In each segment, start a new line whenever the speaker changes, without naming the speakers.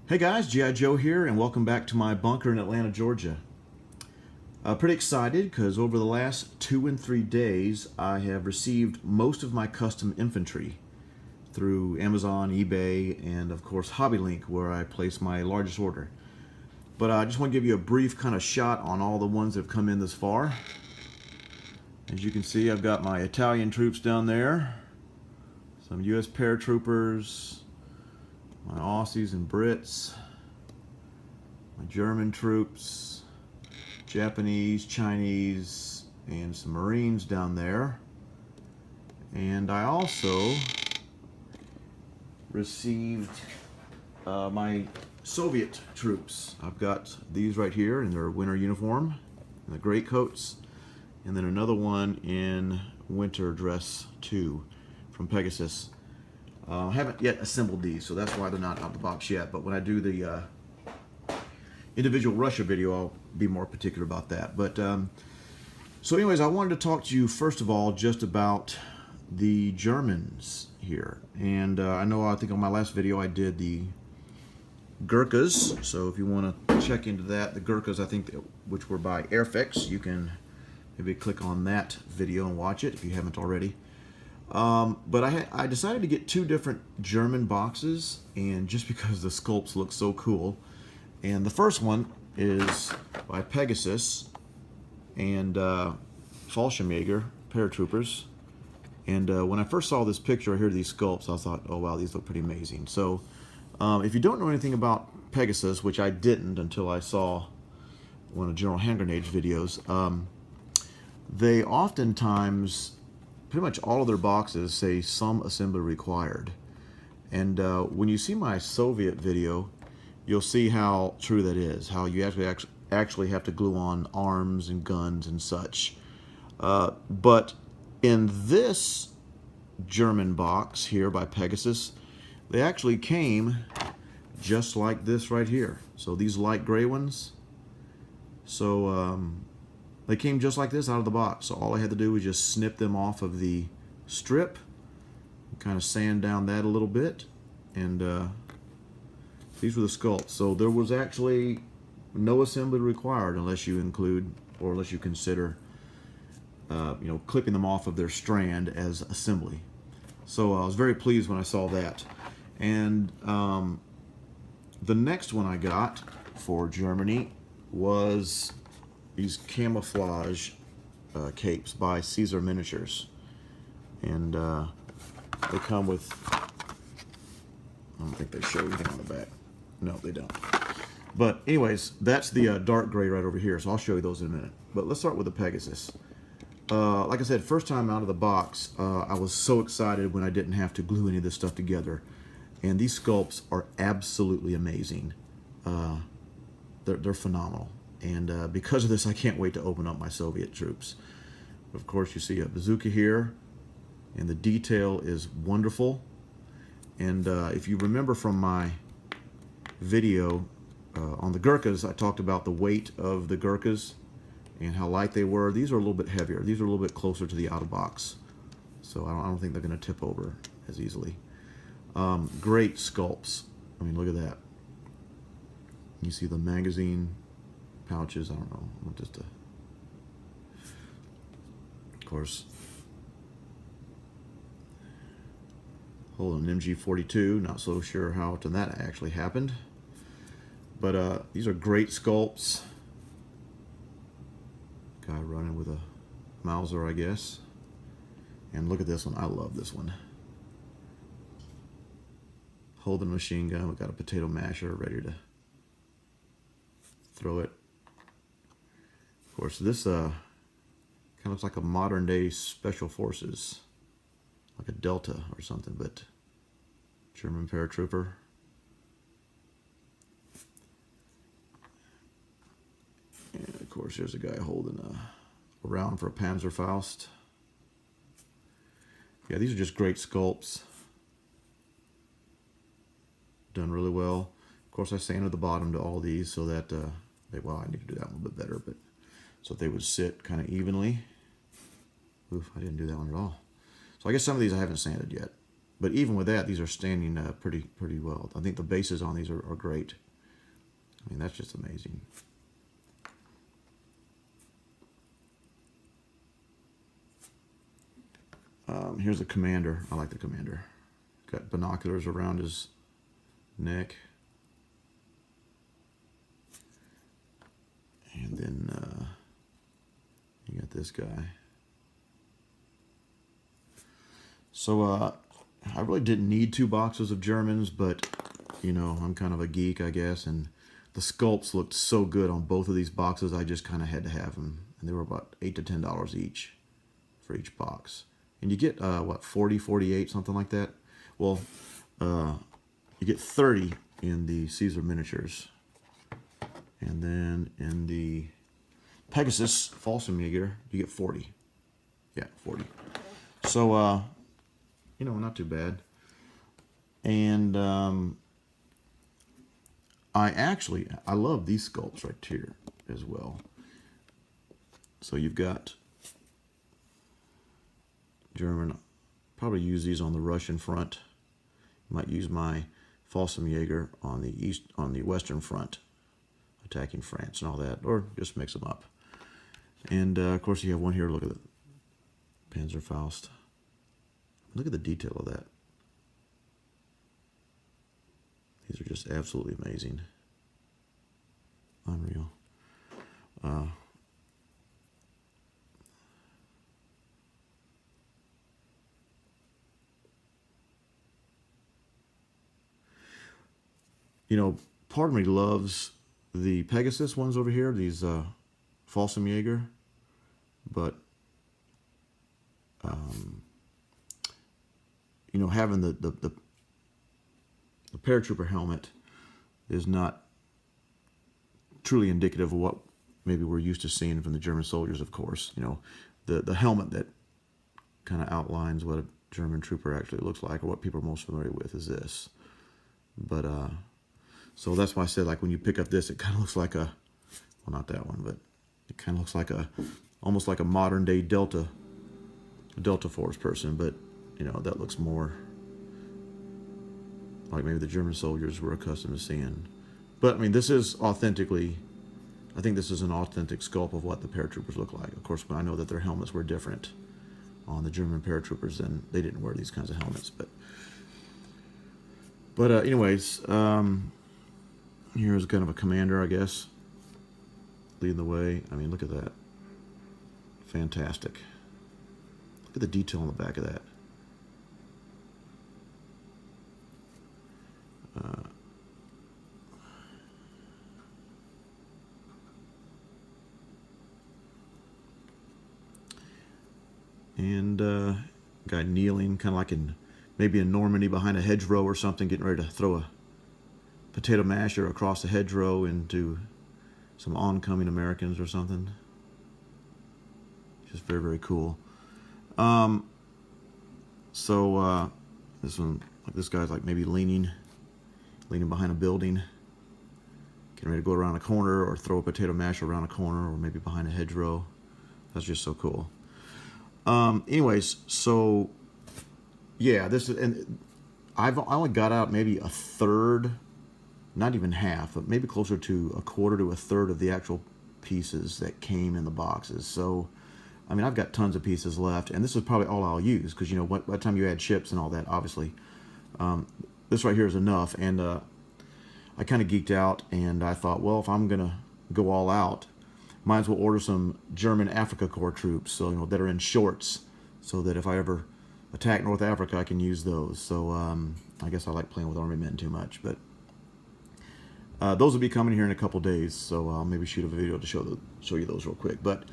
Hey guys, Gijoe here, and welcome back to my bunker in Atlanta, Georgia. Pretty excited because over the last 2 and 3 days I have received most of my custom infantry through Amazon, eBay, and of course HobbyLink, where I place my largest order. But I just want to give you a brief kind of shot on all the ones that have come in this far. As you can see, I've got my Italian troops down there, some US paratroopers, my Aussies and Brits, my German troops, Japanese, Chinese, and some Marines down there. And I also received my Soviet troops. I've got these right here in their winter uniform, and the gray coats, and then another one in winter dress too from Pegasus. I haven't yet assembled these, so that's why they're not out of the box yet. But when I do the individual Russia video, I'll be more particular about that. But so anyways, I wanted to talk to you first of all just about the Germans here. And I think on my last video I did the Gurkhas. So if you want to check into that, the Gurkhas, I think, which were by Airfix, you can maybe click on that video and watch it if you haven't already. But I decided to get 2 different German boxes, and just because the sculpts look so cool. And the first one is by Pegasus and Fallschirmjager paratroopers. And when I first saw this picture here, these sculpts, I thought, oh wow, these look pretty amazing. So if you don't know anything about Pegasus, which I didn't until I saw one of General Hand Grenade's videos, they oftentimes, pretty much all of their boxes say some assembly required. And when you see my Soviet video, you'll see how true that is, how you actually have to glue on arms and guns and such. But in this German box here by Pegasus, they actually came just like this right here. So these light gray ones, so they came just like this out of the box. So all I had to do was just snip them off of the strip, kind of sand down that a little bit, and these were the sculpts. So there was actually no assembly required unless you include, or unless you consider, clipping them off of their strand as assembly. So I was very pleased when I saw that. And the next one I got for Germany was these camouflage capes by Caesar Miniatures, and they come with, I don't think they show anything on the back. No, they don't. But anyways, that's the dark gray right over here, so I'll show you those in a minute. But let's start with the Pegasus. Like I said, first time out of the box, I was so excited when I didn't have to glue any of this stuff together. And these sculpts are absolutely amazing. They're phenomenal. And because of this, I can't wait to open up my Soviet troops. Of course, you see a bazooka here, and the detail is wonderful. And if you remember from my video on the Gurkhas, I talked about the weight of the Gurkhas and how light they were. These are a little bit heavier. These are a little bit closer to the out of box. So I don't think they're going to tip over as easily. Great sculpts. I mean, look at that. You see the magazine pouches. I don't know. Just of course, holding an MG42. Not so sure how often that actually happened. But these are great sculpts. Guy running with a Mauser, I guess. And look at this one. I love this one. Holding a machine gun. We've got a potato masher ready to throw it. Of course, this kind of looks like a modern day special forces, like a Delta or something, but German paratrooper. And of course, there's a guy holding a round for a Panzerfaust. Yeah, these are just great sculpts. Done really well. Of course, I sanded the bottom to all these so that well, I need to do that one a little bit better, but so that they would sit kind of evenly. Oof, I didn't do that one at all. So I guess some of these I haven't sanded yet, But even with that, these are standing pretty well. I think the bases on these are great. I mean, that's just amazing. Here's the commander. I like the commander. Got binoculars around his neck. And then you got this guy. So I really didn't need 2 boxes of Germans, but you know, I'm kind of a geek, I guess, and the sculpts looked so good on both of these boxes, I just kind of had to have them. And they were about $8 to $10 each for each box. And you get, what, 40, 48, something like that? Well, you get 30 in the Caesar miniatures. And then in the Pegasus Fallschirmjager, you get 40. Yeah, 40. So, you know, not too bad. And I love these sculpts right here as well. So you've got German, probably use these on the Russian front. Might use my Fallschirmjager on the western front, attacking France and all that, or just mix them up. And of course you have one here. Look at the Panzerfaust. Look at the detail of that. These are just absolutely amazing. Unreal. You know, part of me loves the Pegasus ones over here, these Fallschirmjager, but you know, having the paratrooper helmet is not truly indicative of what maybe we're used to seeing from the German soldiers, of course. You know, the helmet that kind of outlines what a German trooper actually looks like, or what people are most familiar with, is this. But so that's why I said, like, when you pick up this, it kind of looks like a, well, not that one, but it kind of looks like almost like a modern day Delta Force person. But you know, that looks more like maybe the German soldiers were accustomed to seeing. But I mean, this is authentically, I think this is an authentic sculpt of what the paratroopers look like. Of course, I know that their helmets were different on the German paratroopers, and they didn't wear these kinds of helmets. But anyways, here's kind of a commander, I guess, leading the way. I mean, look at that. Fantastic. Look at the detail on the back of that. And guy kneeling, kind of like maybe in Normandy behind a hedgerow or something, getting ready to throw a potato masher across the hedgerow into some oncoming Americans or something. Just very, very cool. So this one, like, this guy's like maybe leaning behind a building, getting ready to go around a corner, or throw a potato masher around a corner, or maybe behind a hedgerow. That's just so cool. Anyways, so yeah, this is, and I only got out maybe a third, not even half, but maybe closer to a quarter to a third of the actual pieces that came in the boxes. So, I mean, I've got tons of pieces left, and this is probably all I'll use, because, you know, by the time you add ships and all that, obviously, this right here is enough. And I kind of geeked out, and I thought, well, if I'm gonna go all out, might as well order some German Africa Corps troops, so, you know, that are in shorts, so that if I ever attack North Africa, I can use those. So I guess I like playing with army men too much, but those will be coming here in a couple days, so I'll maybe shoot a video to show you those real quick. But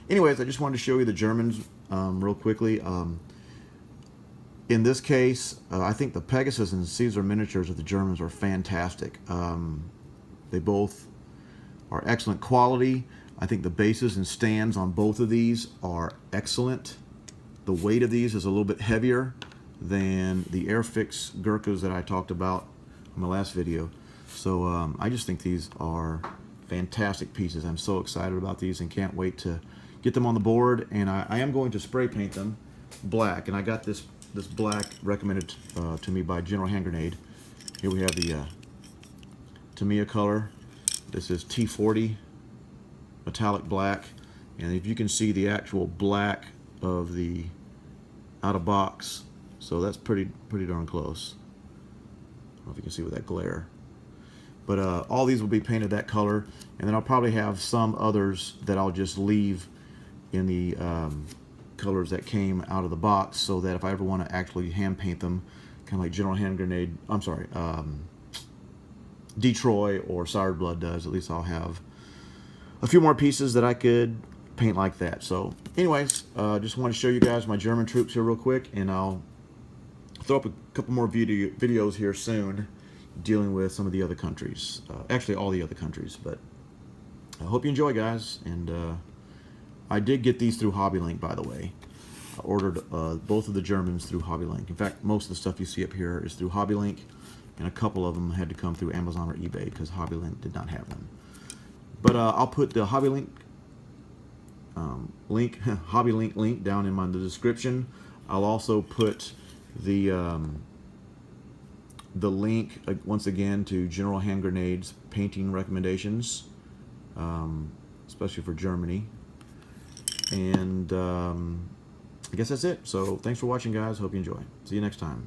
anyways, I just wanted to show you the Germans real quickly. In this case, I think the Pegasus and Caesar miniatures of the Germans are fantastic. They both are excellent quality. I think the bases and stands on both of these are excellent. The weight of these is a little bit heavier than the Airfix Gurkhas that I talked about in my last video. So I just think these are fantastic pieces. I'm so excited about these and can't wait to get them on the board. And I am going to spray paint them black. And I got this this black recommended to me by General Hand Grenade. Here we have the Tamiya color. This is T40 metallic black, and if you can see the actual black of the out of box, so that's pretty darn close. I don't know if you can see with that glare. But all these will be painted that color, and then I'll probably have some others that I'll just leave in the colors that came out of the box, so that if I ever want to actually hand paint them, kind of like General Hand Grenade, I'm sorry, Detroit or Soured Blood does, at least I'll have a few more pieces that I could paint like that. So anyways, just want to show you guys my German troops here real quick, and I'll throw up a couple more videos here soon dealing with some of the other countries, actually all the other countries. But I hope you enjoy, guys. And I did get these through HobbyLink, by the way. I ordered both of the Germans through HobbyLink. In fact, most of the stuff you see up here is through HobbyLink, and a couple of them had to come through Amazon or eBay because HobbyLink did not have them. But I'll put the HobbyLink HobbyLink link down in the description. I'll also put the link once again to General Hand Grenade's painting recommendations, especially for Germany. And I guess that's it. So thanks for watching, guys. Hope you enjoy. See you next time.